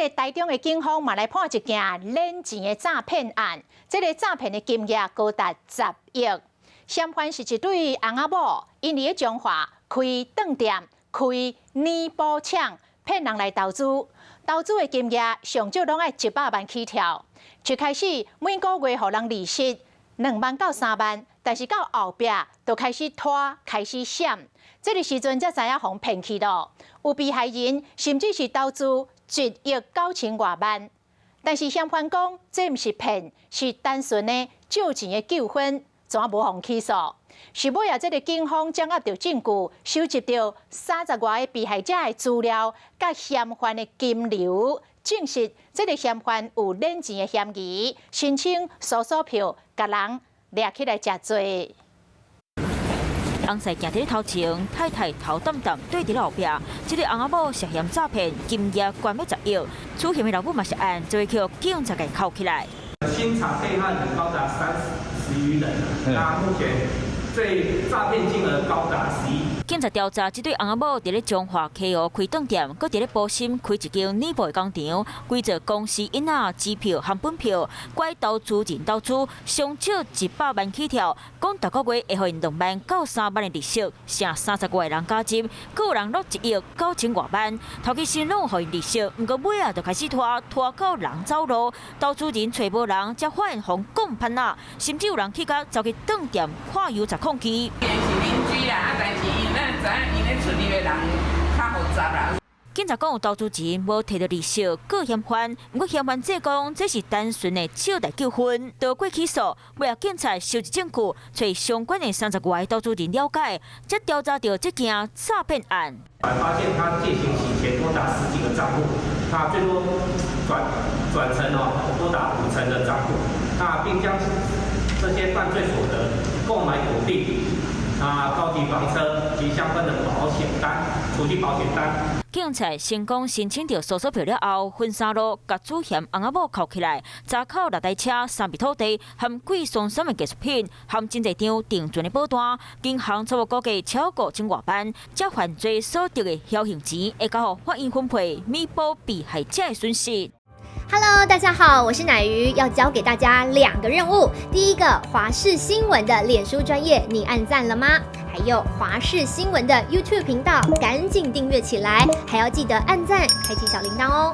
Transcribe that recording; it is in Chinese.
个台中的警方嘛来破一件冷钱的诈骗案，这个诈骗的金额高达10亿。嫌犯是一对翁仔某，因伫中华开饭店、开年补厂，骗人来投资。投资的金额上少拢爱100万起跳。一开始每个月互人利息2万到3万，但是到后壁就开始拖，开始闪。这个时阵才知影互骗去咯。有被害人甚至是投资1亿9000多万，但是嫌犯讲这毋是骗，是单纯的借钱的纠纷，怎啊无互起诉？是尾啊，这个警方掌握到证据，收集到30多个被害者的资料，甲嫌犯的金流，证实这个嫌犯有冷钱的嫌疑，申请搜索票，甲人抓起来食罪。翁婿行伫头前，太太头淡淡对伫后壁，这个翁仔某涉嫌诈骗，金额悬要10亿。出险的老母嘛是案，就会叫警察给铐起来。新查被害人高达30余人，那目前最诈骗金额高达10亿。警察调查，这对翁仔某伫咧中华 KO 开饭店，搁伫咧保心开一间内部的工厂，规则公司因仔支票含本票，拐投资人投资，上少100万起跳，讲逐个月会互因2万到3万的利息，剩30个人加入，搁有人落1亿9000多万，头期先拢互因利息，毋过尾啊就开始拖到人走路，投资人找无人，才发现互讲叛啊，甚至有人去甲走去饭店看油查控机。警察讲有投资人无摕到利息，各嫌犯，不过嫌犯这讲这是单纯的借贷纠纷，躲过起诉。为了警察收集证据，找相关的30多位投资人了解，才调查到这件诈骗案。发现他借钱洗钱多达10几个账户，那最多转成多达5成的账户，那并将这些犯罪所得购买土地。高级房车及相关的保险单、储蓄保险单。警察成功申请到搜索票了后，分3路甲主嫌翁仔某铐起来，查扣6台车、3笔土地，含贵松山的艺术品，含真侪张定存的保单，银行初步估计超过1000多万。这犯罪所得的侥幸钱会交予法院分配，弥补被害者的损失。Hello， 大家好，我是乃瑜，要教给大家2个任务。第一个，华视新闻的脸书专页，你按赞了吗？还有华视新闻的 YouTube 频道，赶紧订阅起来，还要记得按赞，开启小铃铛哦。